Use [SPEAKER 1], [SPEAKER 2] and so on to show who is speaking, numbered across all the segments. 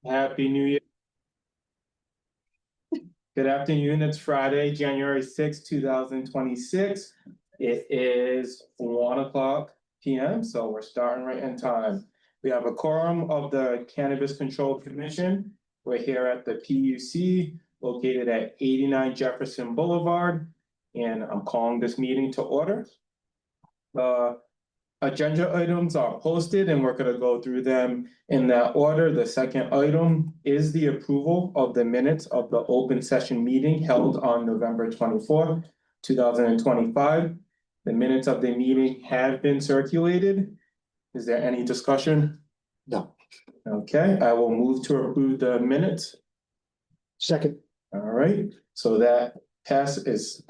[SPEAKER 1] Happy New Year. Good afternoon. It's Friday, January 6th, 2026. It is 1 p.m., so we're starting right in time. We have a quorum of the Cannabis Control Commission. We're here at the PUC located at 89 Jefferson Boulevard, and I'm calling this meeting to order. Agenda items are posted and we're going to go through them in that order. The second item is the approval of the minutes of the open session meeting held on November 24th, 2025. The minutes of the meeting have been circulated. Is there any discussion?
[SPEAKER 2] No.
[SPEAKER 1] Okay, I will move to approve the minutes.
[SPEAKER 2] Second.
[SPEAKER 1] All right, so that passes.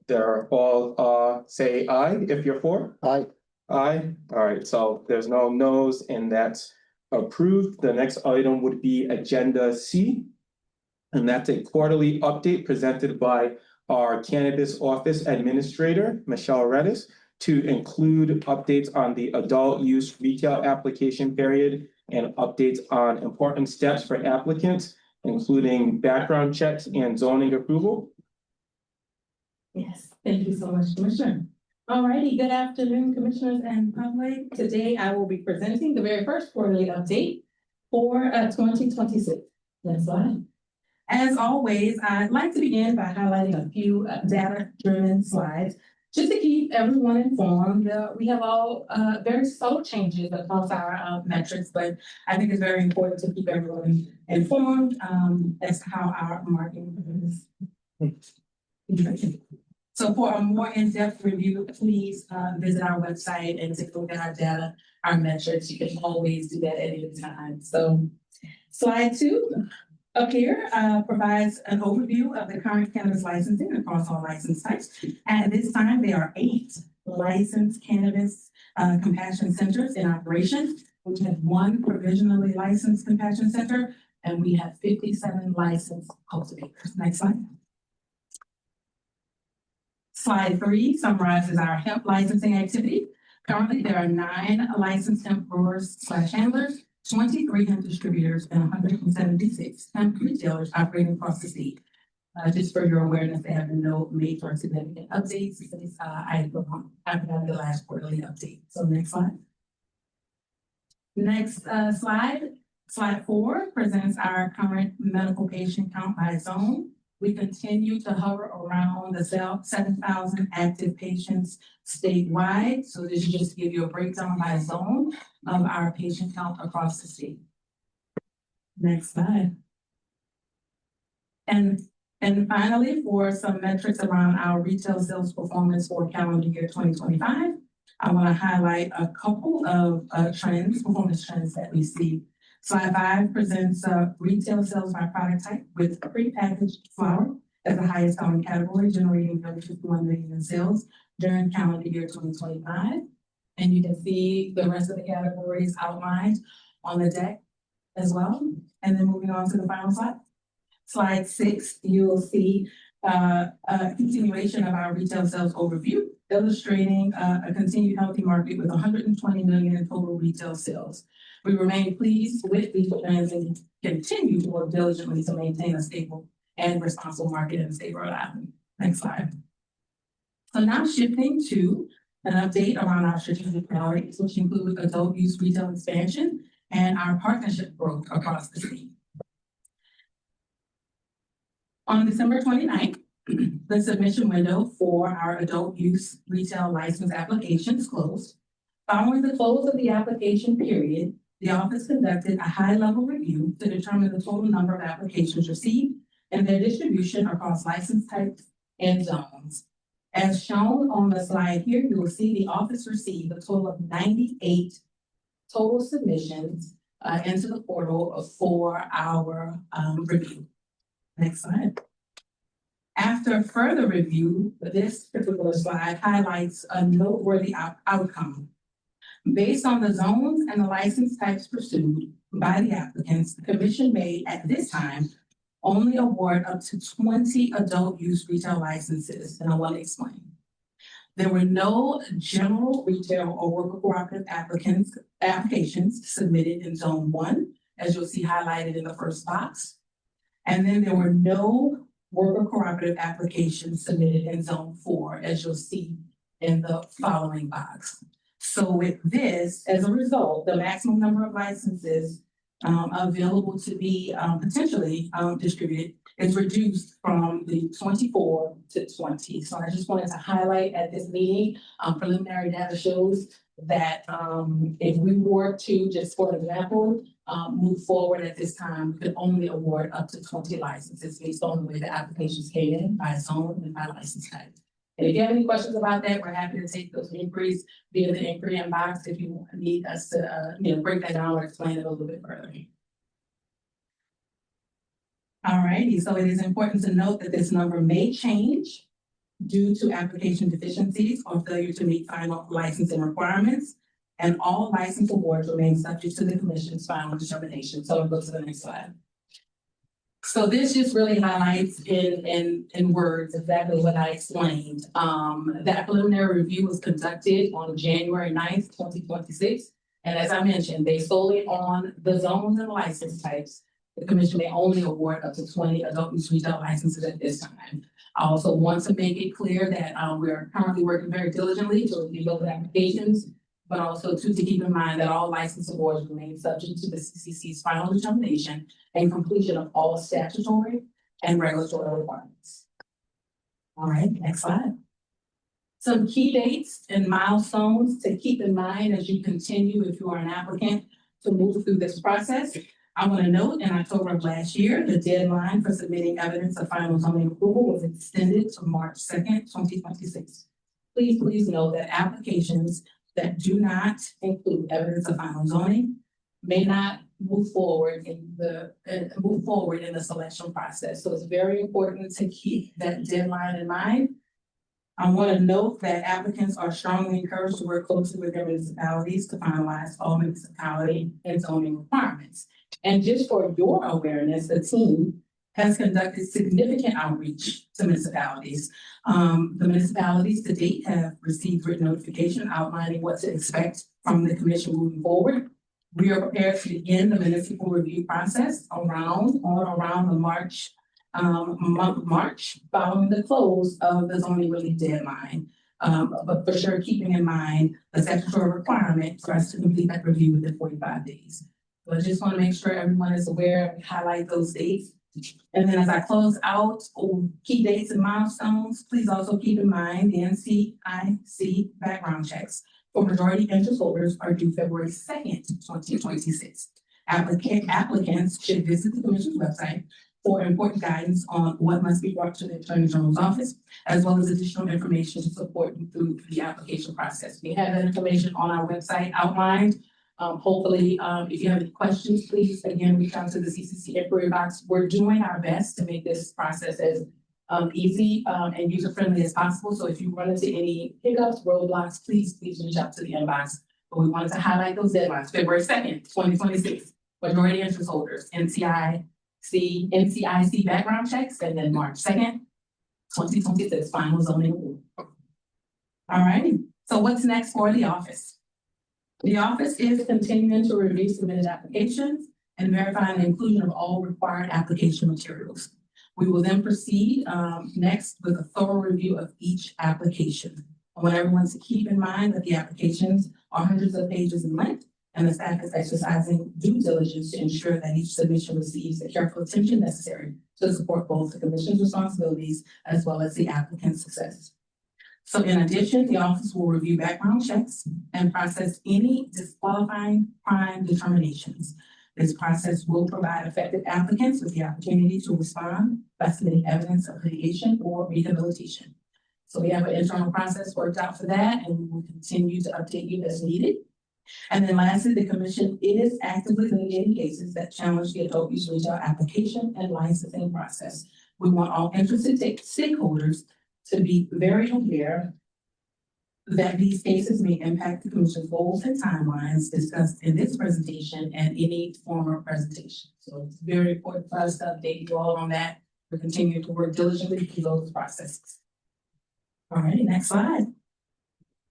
[SPEAKER 1] They're all say aye if you're for?
[SPEAKER 2] Aye.
[SPEAKER 1] Aye. All right, so there's no no's and that's approved. The next item would be Agenda C. And that's a quarterly update presented by our Cannabis Office Administrator, Michelle Redis, to include updates on the adult use retail application period and updates on important steps for applicants, including background checks and zoning approval.
[SPEAKER 3] Yes, thank you so much, Commissioner. Alrighty, good afternoon, Commissioners and public. Today I will be presenting the very first quarterly update for 2026. Next slide. As always, I'd like to begin by highlighting a few data-driven slides just to keep everyone informed. We have all very subtle changes across our metrics, but I think it's very important to keep everyone informed as to how our marketing is. So for a more in-depth review, please visit our website and take a look at our data, our metrics. You can always do that at any time. So slide 2 up here provides an overview of the current cannabis licensing across all license types. At this time, there are 8 licensed cannabis compassion centers in operation. We have 1 provisionally licensed compassion center, and we have 57 licensed cultivators. Next slide. Slide 3 summarizes our hemp licensing activity. Currently, there are 9 licensed hemp growers/handlers, 23 hemp distributors, and 176 hemp retailers operating across the state. Just for your awareness, there have been no major significant updates since I provided the last quarterly update. So next slide. Next slide. Slide 4 presents our current medical patient count by zone. We continue to hover around the 7,000 active patients statewide. So this is just to give you a breakdown by zone of our patient count across the state. Next slide. And finally, for some metrics around our retail sales performance for calendar year 2025, I want to highlight a couple of performance trends that we see. Slide 5 presents retail sales by product type with prepackaged flower as the highest selling category, generating nearly $51 million in sales during calendar year 2025. And you can see the rest of the categories outlined on the deck as well. And then moving on to the final slide. Slide 6, you'll see a continuation of our retail sales overview, illustrating a continued healthy market with $120 million in total retail sales. We remain pleased with these trends and continue to work diligently to maintain a stable and responsible market in the state of Rhode Island. Next slide. So now shifting to an update around our strategic priorities, which include adult use retail expansion and our partnership growth across the state. On December 29th, the submission window for our adult use retail license applications closed. Following the close of the application period, the office conducted a high-level review to determine the total number of applications received and their distribution across license types and zones. As shown on the slide here, you will see the office received a total of 98 total submissions into the portal for our review. Next slide. After further review, this particular slide highlights a noteworthy outcome. Based on the zones and the license types pursued by the applicants, the commission may, at this time, only award up to 20 adult use retail licenses, and I want to explain. There were no general retail or worker cooperative applications submitted in Zone 1, as you'll see highlighted in the first box. And then there were no worker cooperative applications submitted in zone 4, as you'll see in the following box. So with this, as a result, the maximum number of licenses available to be potentially distributed is reduced from the 24 to 20. So I just wanted to highlight at this meeting, preliminary data shows that if we were to, just for example, move forward at this time, we could only award up to 20 licenses based on the way the applications came in by zone and by license type. And if you have any questions about that, we're happy to take those inquiries via the inquiry inbox if you need us to break that down or explain it a little bit further. Alrighty, so it is important to note that this number may change due to application deficiencies or failure to meet final licensing requirements, and all license awards remain subject to the Commission's final determination. So we'll go to the next slide. So this just really highlights in words exactly what I explained. That preliminary review was conducted on January 9th, 2026. And as I mentioned, based solely on the zones and license types, the Commission may only award up to 20 adult use retail licenses at this time. I also want to make it clear that we are currently working very diligently to review those applications, but also to keep in mind that all license awards remain subject to the CCC's final determination and completion of all statutory and regulatory requirements. All right, next slide. Some key dates and milestones to keep in mind as you continue, if you are an applicant, to move through this process. I want to note in October of last year, the deadline for submitting evidence of final zoning approval was extended to March 2nd, 2026. Please note that applications that do not include evidence of final zoning may not move forward in the selection process. So it's very important to keep that deadline in mind. I want to note that applicants are strongly encouraged to work closely with their municipalities to finalize all municipality and zoning requirements. And just for your awareness, the team has conducted significant outreach to municipalities. The municipalities to date have received written notification outlining what to expect from the Commission moving forward. We are prepared to begin the municipal review process around the March following the close of the zoning relief deadline. But for sure, keeping in mind the statutory requirement for us to complete that review within 45 days. So I just want to make sure everyone is aware and highlight those dates. And then as I close out key dates and milestones, please also keep in mind the NCIC background checks for majority interest holders are due February 2nd, 2026. Applicants should visit the Commission's website for important guidance on what must be brought to the Attorney General's office, as well as additional information to support you through the application process. We have that information on our website outlined. Hopefully, if you have any questions, please, again, reach out to the CCC inquiry box. We're doing our best to make this process as easy and user-friendly as possible. So if you run into any hiccups, roadblocks, please reach out to the inbox. But we wanted to highlight those deadlines. February 2nd, 2026, majority interest holders, NCIC background checks, and then March 2nd, 2026, final zoning rule. All right, so what's next for the office? The office is continuing to review submitted applications and verifying the inclusion of all required application materials. We will then proceed next with a thorough review of each application. I want everyone to keep in mind that the applications are hundreds of pages in length, and the staff is exercising due diligence to ensure that each submission receives the careful attention necessary to support both the Commission's responsibilities as well as the applicant's success. So in addition, the office will review background checks and process any disqualifying crime determinations. This process will provide affected applicants with the opportunity to respond by submitting evidence of litigation or rehabilitation. So we have an internal process worked out for that, and we will continue to update you as needed. And then lastly, the Commission is actively litigating cases that challenge the adult use retail application and licensing process. We want all interested stakeholders to be very aware that these cases may impact the Commission's goals and timelines discussed in this presentation and any former presentation. So it's very important for us to update you all on that. We're continuing to work diligently through those processes. All right, next slide.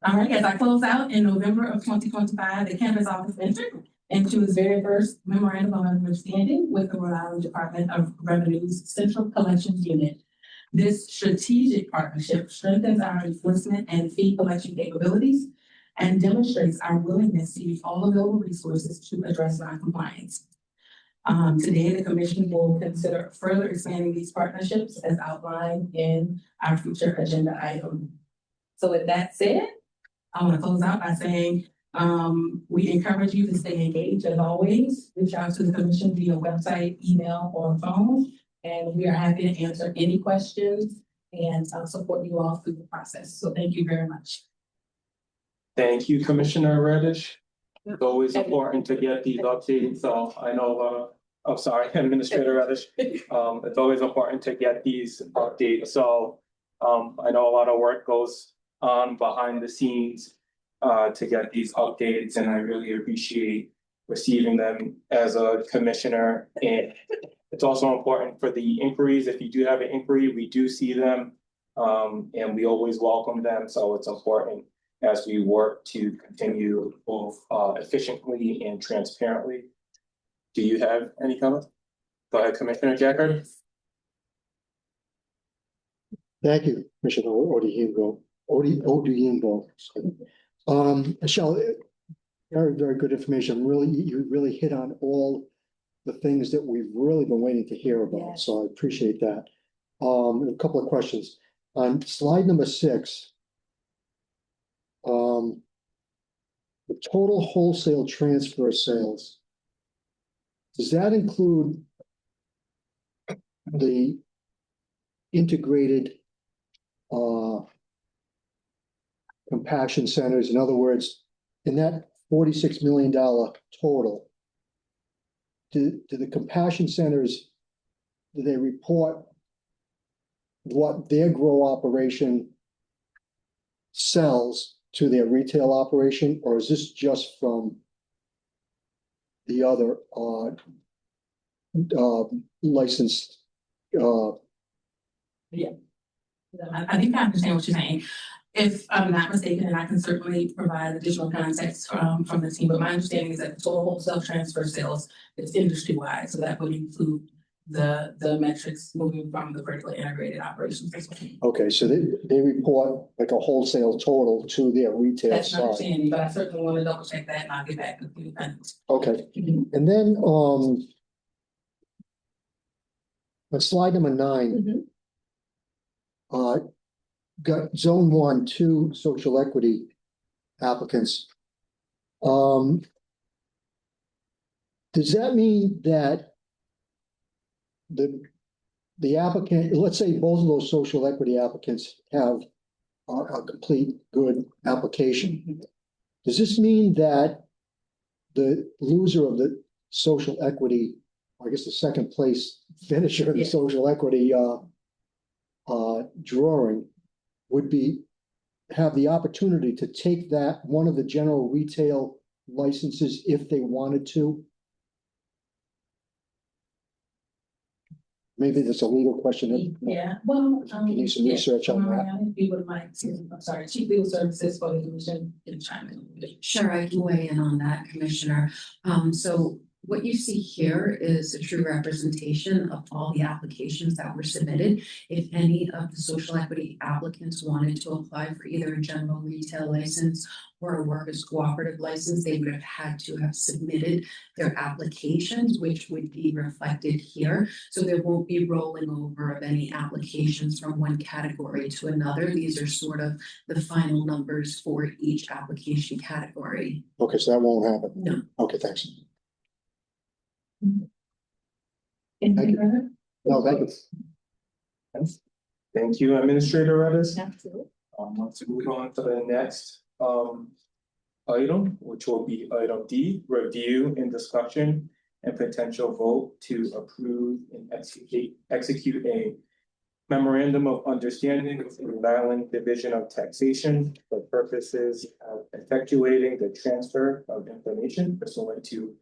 [SPEAKER 3] All right, as I close out, in November of 2025, the Cannabis Office entered into its very first memorandum of understanding with the Rhode Island Department of Revenue's Central Collections Unit. This strategic partnership strengthens our enforcement and fee collection capabilities and demonstrates our willingness to use all available resources to address non-compliance. Today, the commission will consider further expanding these partnerships as outlined in our future agenda item. So with that said, I want to close out by saying, we encourage you to stay engaged as always. Reach out to the commission via website, email, or phone, and we are happy to answer any questions and support you all through the process. So thank you very much.
[SPEAKER 1] Thank you, Commissioner Reddish. It's always important to get these updates, so I know, I'm sorry, Administrator Reddish. It's always important to get these updates, so I know a lot of work goes on behind the scenes to get these updates, and I really appreciate receiving them as a commissioner. And it's also important for the inquiries. If you do have an inquiry, we do see them, and we always welcome them, so it's important as we work to continue both efficiently and transparently. Do you have any comments? Go ahead, Commissioner Jackard.
[SPEAKER 2] Thank you, Commissioner Odhiambo. Michelle, very, very good information. Really, you really hit on all the things that we've really been waiting to hear about.
[SPEAKER 3] Yes.
[SPEAKER 2] So I appreciate that. A couple of questions. On slide number 6, the total wholesale transfer sales, does that include the integrated compaction centers? In other words, in that $46 million total, do the compassion centers, do they report what their grow operation sells to their retail operation, or is this just from the other licensed?
[SPEAKER 3] I think I understand what you're saying. If I'm not mistaken, and I can certainly provide additional context from the team, but my understanding is that the total wholesale transfer sales is industry-wide, so that would include the metrics moving from the vertically integrated operations.
[SPEAKER 2] Okay, so they report like a wholesale total to their retail
[SPEAKER 3] That's my
[SPEAKER 2] side.
[SPEAKER 3] understanding, but I certainly want to double check that and I'll get back with you.
[SPEAKER 2] Okay, and then on slide number 9, got zone 1, 2 social equity applicants. Does that mean that the applicant, let's say both of those social equity applicants have a complete good application? Does this mean that the loser of the social equity, or I guess the second place finisher of the social equity drawing would have the opportunity to take that one of the general retail licenses if they wanted to? Maybe that's a legal question.
[SPEAKER 3] Yeah, well,
[SPEAKER 2] You need some research on that.
[SPEAKER 3] If you would like to, I'm sorry, Chief Legal Services for the Commission can chime in.
[SPEAKER 4] Sure, I can weigh in on that, Commissioner. So what you see here is a true representation of all the applications that were submitted. If any of the social equity applicants wanted to apply for either a general retail license or a workers' cooperative license, they would have had to have submitted their applications, which would be reflected here. So there won't be rolling over of any applications from one category to another. These are sort of the final numbers for each application category.
[SPEAKER 2] Okay, so that won't happen?
[SPEAKER 4] No.
[SPEAKER 2] Okay, thanks.
[SPEAKER 3] Anything further?
[SPEAKER 2] No, thank you.
[SPEAKER 1] Thank you, Administrator Reddish.
[SPEAKER 3] Absolutely.
[SPEAKER 1] Let's move on to the next item, which will be item D, review and discussion and potential vote to approve and execute a memorandum of understanding with the Rhode Island Division of Taxation for purposes of effectuating the transfer of information pursuant to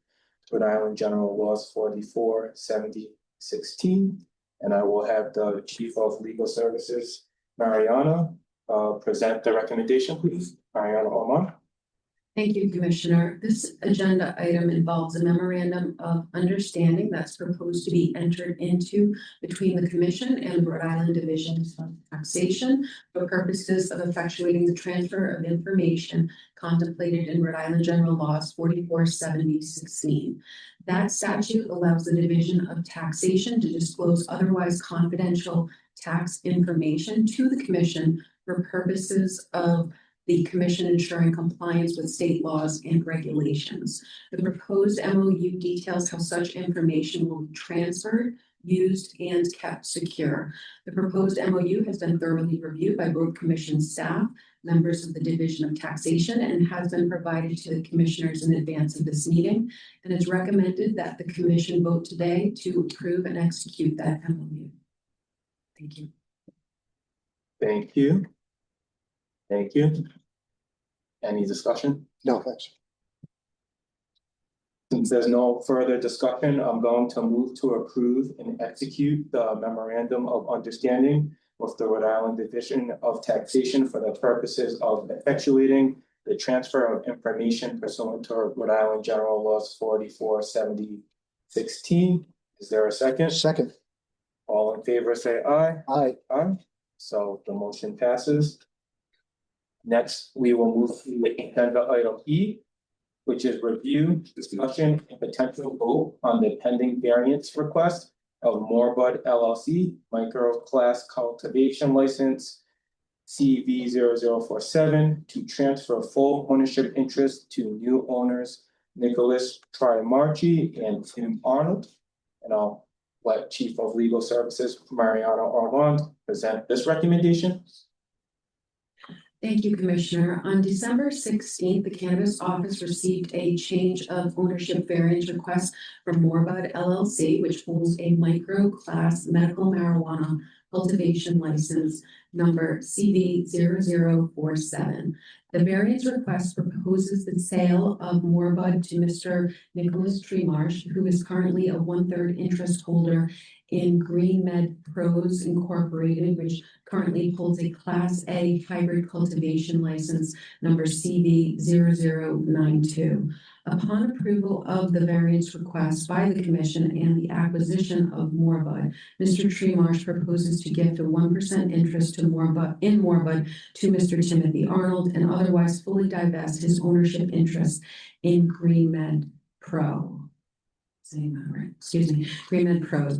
[SPEAKER 1] Rhode Island General Laws 44-70-16. And I will have the Chief of Legal Services, Mariana, present the recommendation, please. Mariana Omar.
[SPEAKER 4] Thank you, Commissioner. This agenda item involves a memorandum of understanding that's proposed to be entered into between the Commission and Rhode Island Division of Taxation for purposes of effectuating the transfer of information contemplated in Rhode Island General Laws 447016. That statute allows the Division of Taxation to disclose otherwise confidential tax information to the Commission for purposes of the Commission ensuring compliance with state laws and regulations. The proposed MOU details how such information will be transferred, used, and kept secure. The proposed MOU has been thoroughly reviewed by both Commission staff, members of the Division of Taxation, and has been provided to the Commissioners in advance of this meeting. And it's recommended that the Commission vote today to approve and execute that MOU. Thank you.
[SPEAKER 1] Thank you. Thank you. Any discussion?
[SPEAKER 2] No, thanks.
[SPEAKER 1] Since there's no further discussion, I'm going to move to approve and execute the memorandum of understanding with the Rhode Island Division of Taxation for the purposes of effectuating the transfer of information pursuant to Rhode Island General Laws 447016. Is there a second?
[SPEAKER 2] Second,
[SPEAKER 1] All in favor, say aye.
[SPEAKER 2] aye.
[SPEAKER 1] Aye. So the motion passes. Next, we will move to agenda item E, which is review, discussion, and potential vote on the pending variance request of Moorbud LLC, micro class cultivation license CV 0047 to transfer full ownership interest to new owners Nicholas Trimarchi and Tim Arnold. And I'll let Chief of Legal Services Mariano Armand present this recommendation.
[SPEAKER 4] Thank you, Commissioner. On December 16th, the Cannabis Office received a change of ownership variance request from Moorbud LLC, which holds a micro class medical marijuana cultivation license number CV 0047. The variance request proposes the sale of Moorbud to Mr. Nicholas Tremarsh, who is currently a 1/3 interest holder in Green Med Pros Incorporated, which currently holds a Class A hybrid cultivation license number CV 0092. Upon approval of the variance request by the Commission and the acquisition of Moorbud, Mr. Tremarsh proposes to gift a 1% interest to Moorbud to Mr. Timothy Arnold and otherwise fully divest his ownership interest in Green Med Pro. Saying that right, excuse me, Green Med Pros.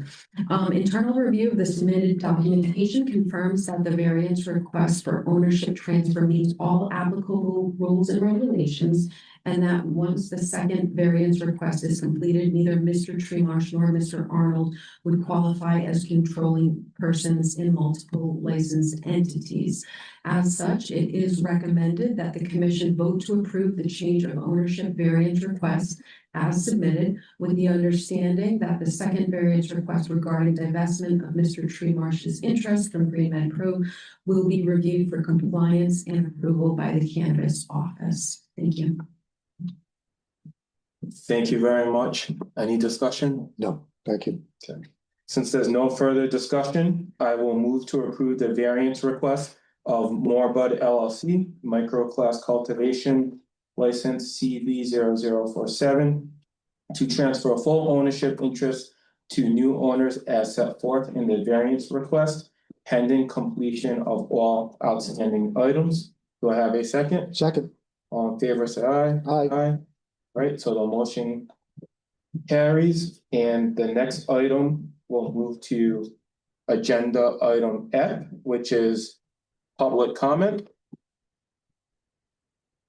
[SPEAKER 4] Internal review of the submitted documentation confirms that the variance request for ownership transfer meets all applicable rules and regulations, and that once the second variance request is completed, neither Mr. Tremarsh nor Mr. Arnold would qualify as controlling persons in multiple licensed entities. As such, it is recommended that the Commission vote to approve the change of ownership variance request as submitted, with the understanding that the second variance request regarding divestment of Mr. Tremarsh's interest from Green Med Pro will be reviewed for compliance and approval by the Cannabis Office. Thank you.
[SPEAKER 1] Thank you very much. Any discussion?
[SPEAKER 2] No, thank you.
[SPEAKER 1] Since there's no further discussion, I will move to approve the variance request of Moorbud LLC, micro class cultivation license CV 0047 to transfer full ownership interest to new owners as set forth in the variance request, pending completion of all outstanding items. Do I have a second?
[SPEAKER 2] Second,
[SPEAKER 1] All in favor, say aye.
[SPEAKER 2] aye.
[SPEAKER 1] Aye. Right, so the motion carries, and the next item will move to agenda item F, which is public comment.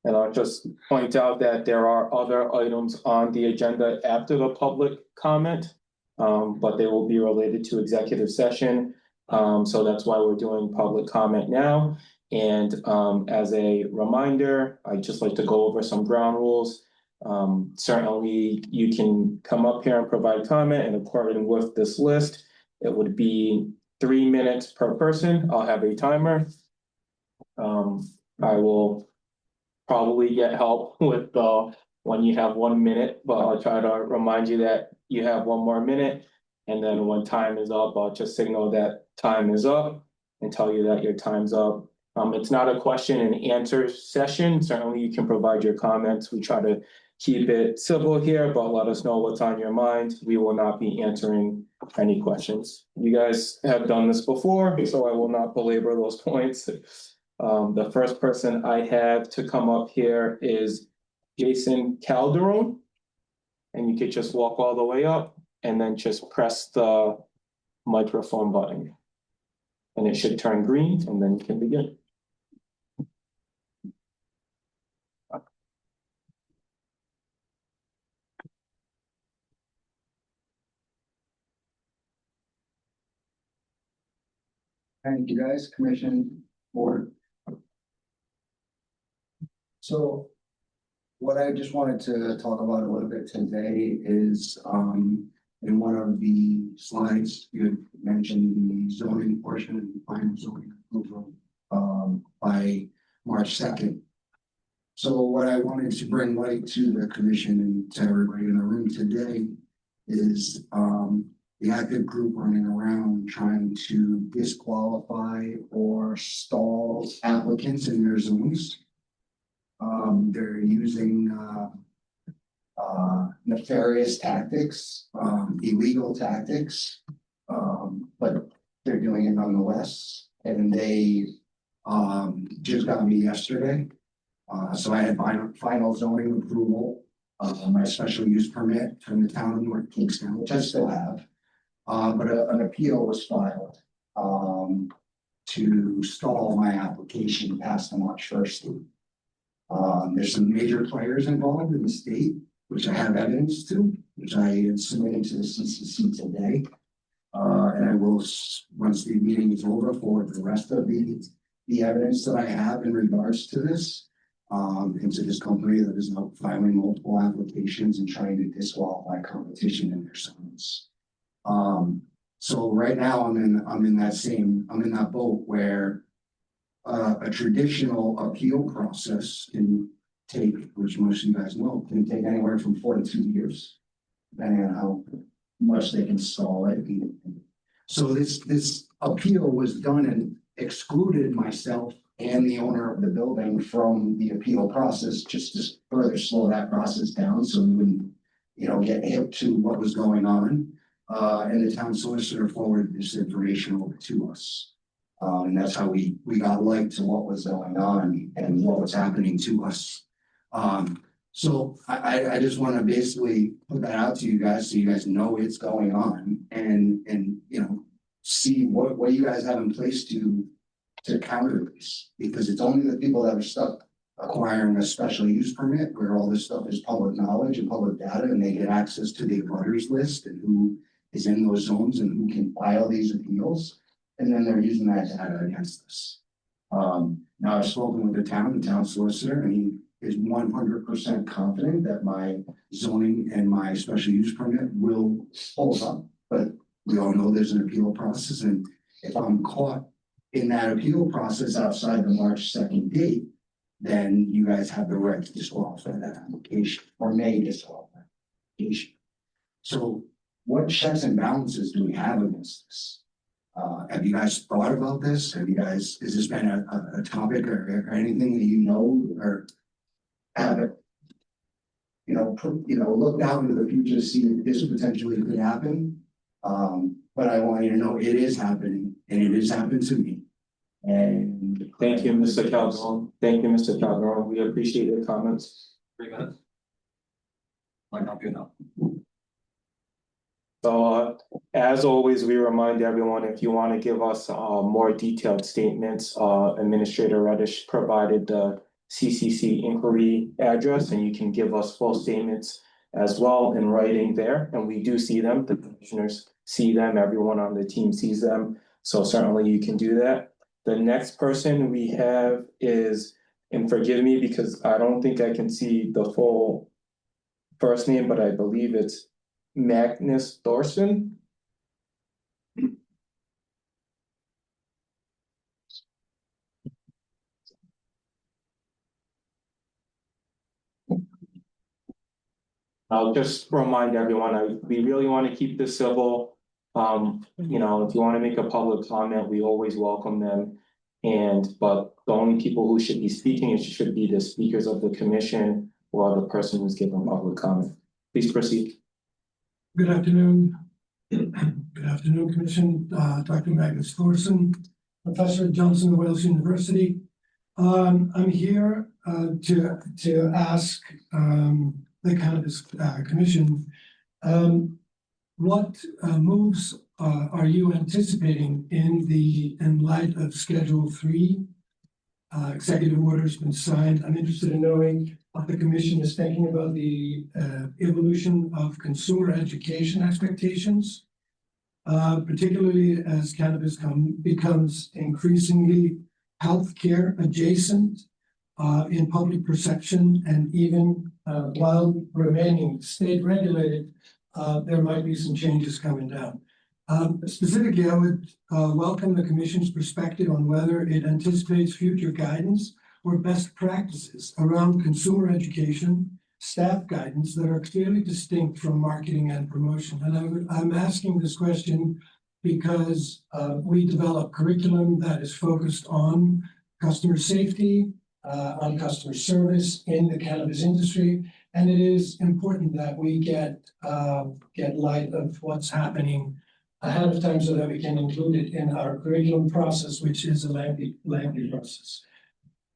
[SPEAKER 1] And I'll just point out that there are other items on the agenda after the public comment, but they will be related to executive session. So that's why we're doing public comment now. And as a reminder, I'd just like to go over some ground rules. Certainly you can come up here and provide comment, and according with this list, it would be 3 minutes per person. I'll have a timer. I will probably get help with when you have 1 minute, but I'll try to remind you that you have 1 more minute. And then when time is up, I'll just signal that time is up and tell you that your time's up. It's not a question and answer session. Certainly you can provide your comments. We try to keep it civil here, but let us know what's on your mind. We will not be answering any questions. You guys have done this before, so I will not belabor those points. The first person I have to come up here is Jason Calderon. And you could just walk all the way up and then just press the microphone button. And it should turn green and then you can begin.
[SPEAKER 5] Thank you, guys, commission, board. So what I just wanted to talk about a little bit today is, in one of the slides, you had mentioned the zoning portion and the final zoning approval, by March 2nd. So what I wanted to bring light to the commission and to everybody in the room today is, the active group running around trying to disqualify or stall applicants in their zones. They're using nefarious tactics, illegal tactics, but they're doing it nonetheless. And they just got me yesterday. So I had final zoning approval, my special use permit from the town of North Kingston, which I still have. But an appeal was filed to stall my application past the March 1st. There's some major players involved in the state, which I have evidence to, which I had submitted to the CCC today. And I will, once the meeting is over, forward the rest of the evidence that I have in regards to this, into this company that is now filing multiple applications and trying to disqualify competition in their zones. So right now I'm in that boat where a traditional appeal process can take, which most of you guys know, can take anywhere from 4 to 2 years, depending on how much they can stall it. So this appeal was done and excluded myself and the owner of the building from the appeal process, just to further slow that process down so we wouldn't, get hip to what was going on. And the town solicitor forwarded this information over to us. And that's how we got light to what was going on and what was happening to us. So I just want to basically put that out to you guys so you guys know it's going on and see what you guys have in place to counter this, because it's only the people that are stuck acquiring a special use permit where all this stuff is public knowledge and public data, and they get access to the abutters list and who is in those zones and who can file these appeals. And then they're using that data against us. Now I've spoken with the town solicitor, and he is 100% confident that my zoning and my special use permit will hold up. But we all know there's an appeal process, and if I'm caught in that appeal process outside the March 2nd date, then you guys have the right to disqualify that application, or may disqualify the application. So what checks and balances do we have against this? Have you guys thought about this? Has this been a topic or anything that you know, or have it, looked out into the future to see if this potentially could happen? But I want you to know it is happening, and it has happened to me. And
[SPEAKER 1] Thank you, Mr. Calderon. Thank you, Mr. Calderon. We appreciate your comments.
[SPEAKER 5] 3 minutes. Might not be enough.
[SPEAKER 1] So as always, we remind everyone, if you want to give us more detailed statements, Administrator Reddish provided the CCC inquiry address, and you can give us full statements as well in writing there. And we do see them, the commissioners see them, everyone on the team sees them. So certainly you can do that. The next person we have is, and forgive me because I don't think I can see the full first name, but I believe it's Magnus Thorson. I'll just remind everyone, we really want to keep this civil. If you want to make a public comment, we always welcome them. But the only people who should be speaking, it should be the speakers of the commission or the person who's giving public comment. Please proceed.
[SPEAKER 6] Good afternoon. Good afternoon, Commission, Dr. Magnus Thorson, Professor at Johnson Wales University. I'm here to ask the Cannabis Commission what moves are you anticipating in light of Schedule 3 executive order has been signed? I'm interested in knowing what the Commission is thinking about the evolution of consumer education expectations, particularly as cannabis becomes increasingly healthcare adjacent in public perception, and even while remaining state regulated, there might be some changes coming down. Specifically, I would welcome the Commission's perspective on whether it anticipates future guidance or best practices around consumer education, staff guidance that are clearly distinct from marketing and promotion. And I'm asking this question because we develop curriculum that is focused on customer safety, on customer service in the cannabis industry, and it is important that we get light of what's happening ahead of time so that we can include it in our curriculum process, which is a lengthy process.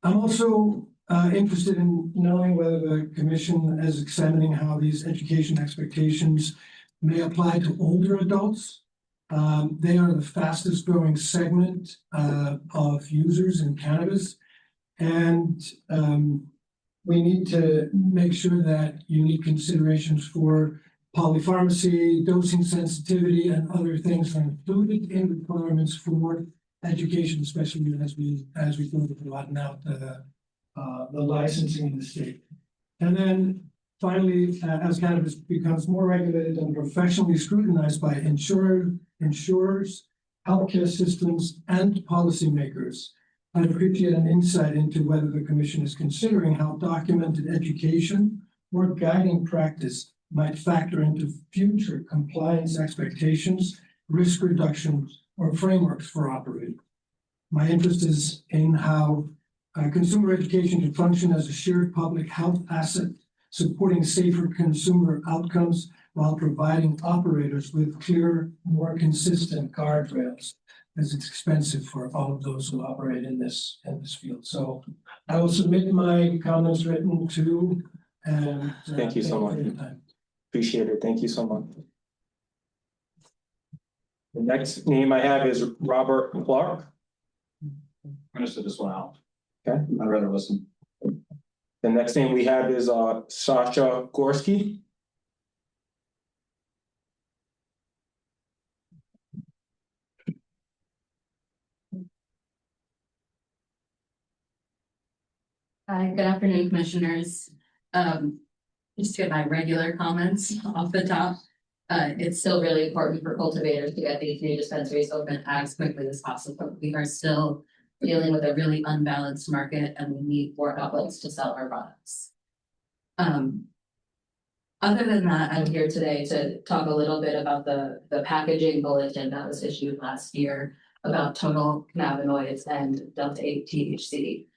[SPEAKER 6] I'm also interested in knowing whether the Commission is examining how these education expectations may apply to older adults. They are the fastest growing segment of users in cannabis, and we need to make sure that unique considerations for polypharmacy, dosing sensitivity, and other things are included in requirements for education, especially as we go to broaden out the licensing in the state. And then finally, as cannabis becomes more regulated and professionally scrutinized by insurers, healthcare systems, and policymakers, I'd appreciate an insight into whether the Commission is considering how documented education or guiding practice might factor into future compliance expectations, risk reductions, or frameworks for operating. My interest is in how consumer education can function as a shared public health asset, supporting safer consumer outcomes while providing operators with clear, more consistent guardrails, as it's expensive for all of those who operate in this field. So I will submit my comments written too. And
[SPEAKER 1] Thank you so much. Appreciate it. Thank you so much. The next name I have is Robert Clark.
[SPEAKER 7] I'm gonna sit this one out.
[SPEAKER 1] Okay.
[SPEAKER 7] I'd rather listen.
[SPEAKER 1] The next name we have is Sasha Gorski.
[SPEAKER 8] Hi, good afternoon, commissioners. Just to get my regular comments off the top. It's still really important for cultivators to get these new dispensaries open as quickly as possible. We are still dealing with a really unbalanced market and we need more outlets to sell our products. Other than that, I'm here today to talk a little bit about the packaging bulletin that was issued last year about total cannabinoids and delta-8 THC.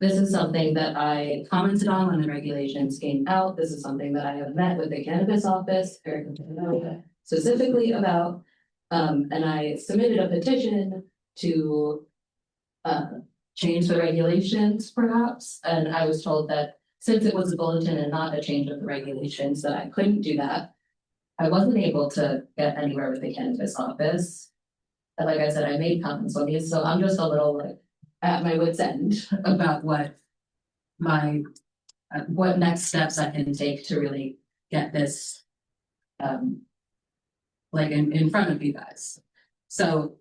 [SPEAKER 8] This is something that I commented on when the regulations came out. This is something that I have met with the cannabis office specifically about, and I submitted a petition to change the regulations perhaps. And I was told that since it was a bulletin and not a change of the regulations, that I couldn't do that. I wasn't able to get anywhere with the cannabis office. And like I said, I made comments on these, so I'm just a little like at my wit's end about what next steps I can take to really get this like in front of you guys. So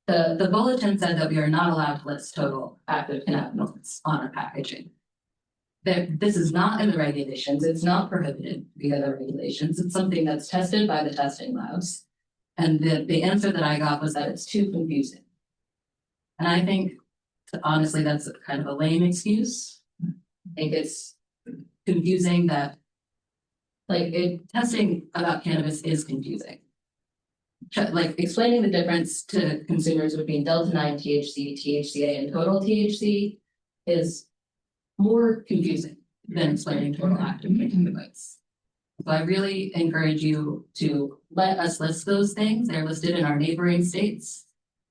[SPEAKER 8] the bulletin said that we are not allowed to list total active cannabinoids on our packaging. This is not in the regulations. It's not prohibited via the regulations. It's something that's tested by the testing labs. And the answer that I got was that it's too confusing. And I think honestly, that's kind of a lame excuse. I think it's confusing that testing about cannabis is confusing. like explaining the difference to consumers between Delta 9 THC, THCA, and total THC is more confusing than explaining total active cannabinoids. So I really encourage you to let us list those things. They're listed in our neighboring states.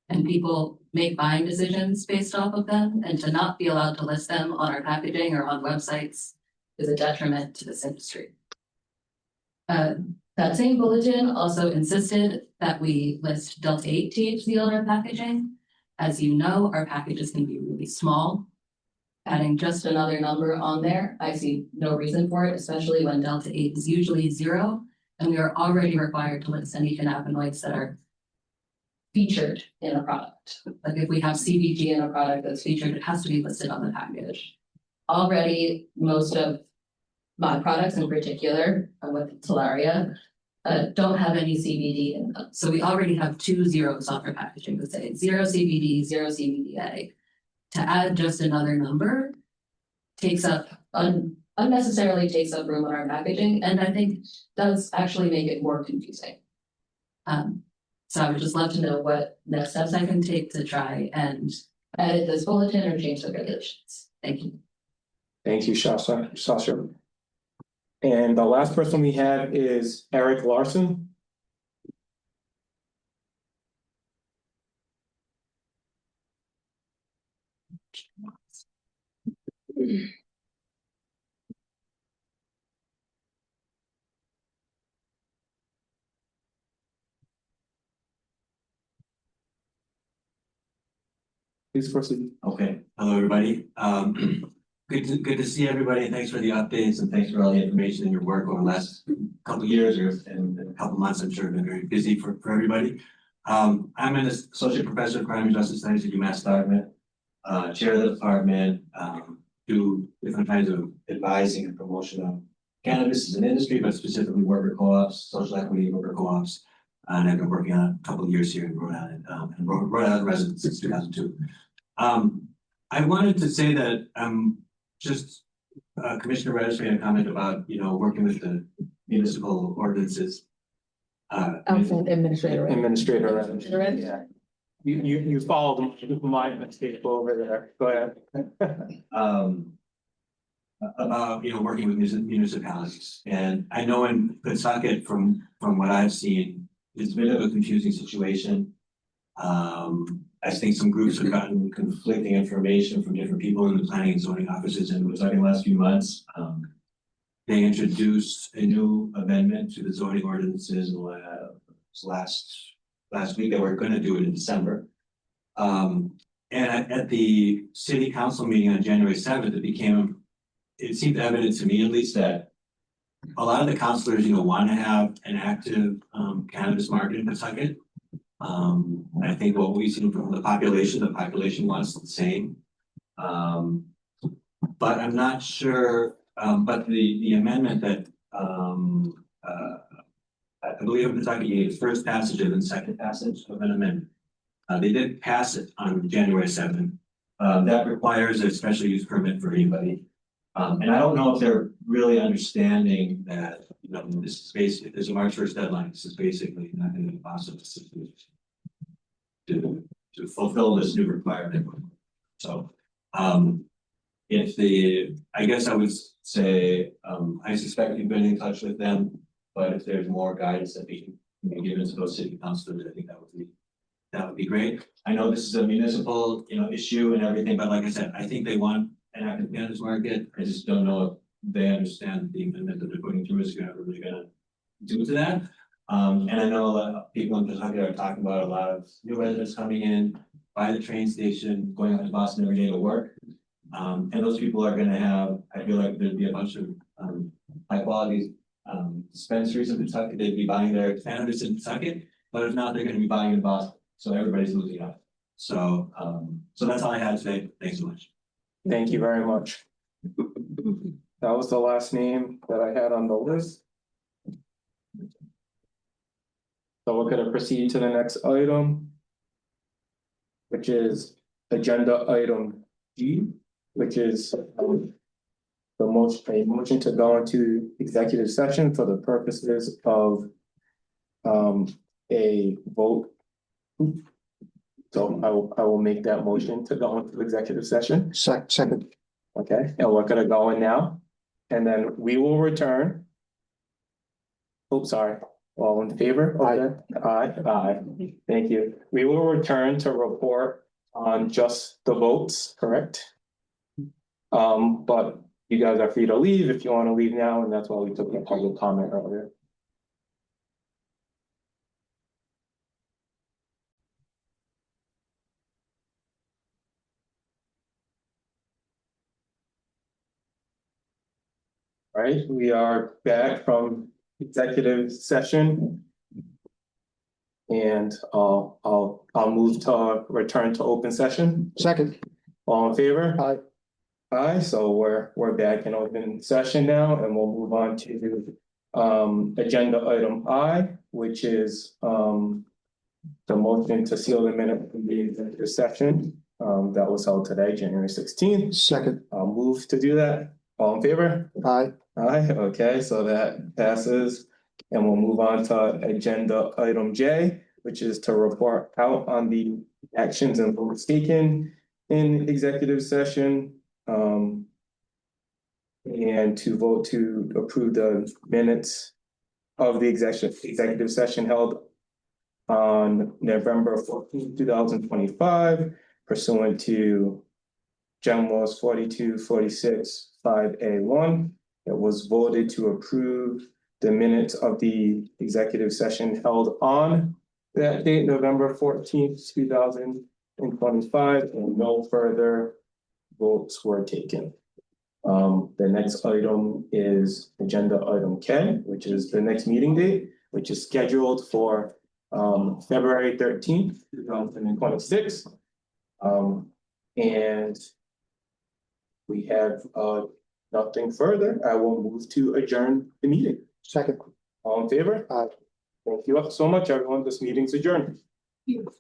[SPEAKER 8] And people make buying decisions based off of them, and to not be allowed to list them on our packaging or on websites is a detriment to this industry. That same bulletin also insisted that we list Delta 8 THC on our packaging. As you know, our packages can be really small. Adding just another number on there, I see no reason for it, especially when Delta 8 is usually 0, and we are already required to list any cannabinoids that are featured in a product. Like if we have CBG in a product that's featured, it has to be listed on the package. Already, most of my products in particular, with Talaria, don't have any CBD in them. So we already have 2 zeros on our packaging that say 0 CBD, 0 CBDA. To add just another number takes up, unnecessarily takes up room on our packaging, and I think does actually make it more confusing. So I would just love to know what next steps I can take to try and edit this bulletin or change the regulations. Thank you.
[SPEAKER 1] Thank you, Sasha. And the last person we have is Eric Larson. Please proceed.
[SPEAKER 9] Okay, hello, everybody. Good to see everybody, and thanks for the updates, and thanks for all the information and your work over the last couple of years and a couple of months. I'm sure have been very busy for everybody. I'm an associate professor of crime and justice studies at UMass Dartmouth, chair of the department, do different kinds of advising and promotion of cannabis as an industry, but specifically worker co-ops, social equity worker co-ops. And I've been working on a couple of years here in Rhode Island, and Rhode Island resident since 2002. I wanted to say that just Commissioner Rhodes made a comment about, working with the municipal ordinances.
[SPEAKER 3] Administrator.
[SPEAKER 1] Administrator. Yeah. You followed my mistake over there. Go ahead.
[SPEAKER 9] About working with municipalities, and I know in Pennsauken, from what I've seen, it's a bit of a confusing situation. I think some groups have gotten conflicting information from different people in the planning and zoning offices in the last few months. They introduced a new amendment to the zoning ordinances last week. They were going to do it in December. And at the city council meeting on January 7th, it seemed evident to me, at least, that a lot of the councilors, want to have an active cannabis market in Pennsauken. I think what we've seen from the population wants the same. But I'm not sure, but the amendment that I believe in Pennsauken gave first passage and then second passage of an amendment. They did pass it on January 7th. That requires a special use permit for anybody. And I don't know if they're really understanding that, this is basically, there's a March 1st deadline. This is basically not going to be possible to fulfill this new requirement. So, I guess I would say, I suspect you've been in touch with them, but if there's more guidance that we can give to those city councilors, I think that would be great. I know this is a municipal, issue and everything, but like I said, I think they want an active cannabis market. I just don't know if they understand the amendment that they're putting through is really gonna do to that. And I know a lot of people in Pennsauken are talking about a lot of new residents coming in by the train station, going out to Boston every day to work. And those people are gonna have, I feel like there'd be a bunch of high quality dispensaries in Pennsauken. They'd be buying their cannabis in Pennsauken, but if not, they're gonna be buying in Boston. So everybody's losing out. So that's all I had today. Thanks so much.
[SPEAKER 1] Thank you very much. That was the last name that I had on the list. So we're going to proceed to the next item, which is agenda item G, which is a motion to go into executive session for the purposes of a vote. So I will make that motion to go into executive session.
[SPEAKER 2] Second,
[SPEAKER 1] Okay, and we're gonna go in now, and then we will return. Oops, sorry, all in favor? of
[SPEAKER 2] Aye.
[SPEAKER 1] that? Aye, thank you. We will return to report on just the votes, correct? But you guys are free to leave if you wanna leave now, and that's why we took the public comment earlier. Right, we are back from executive session. And I'll move to return to open session.
[SPEAKER 2] second,
[SPEAKER 1] All in favor?
[SPEAKER 2] aye.
[SPEAKER 1] Aye, so we're back in open session now, and we'll move on to agenda item I, which is the motion to seal the minute from the executive session that was held today, January 16th.
[SPEAKER 2] Second,
[SPEAKER 1] I'll move to do that. All in favor?
[SPEAKER 2] aye.
[SPEAKER 1] Aye, okay, so that passes. And we'll move on to agenda item J, which is to report out on the actions and votes taken in executive session. And to vote to approve the minutes of the executive session held on November 14th, 2025, pursuant to General Laws 4246 5A1. It was voted to approve the minutes of the executive session held on that date, November 14th, 2025, and no further votes were taken. The next item is agenda item K, which is the next meeting date, which is scheduled for February 13th, 2026. And we have nothing further. I will move to adjourn the meeting.
[SPEAKER 2] Second,
[SPEAKER 1] All in favor?
[SPEAKER 2] aye.
[SPEAKER 1] Thank you so much, everyone. This meeting's adjourned.
[SPEAKER 3] Beautiful.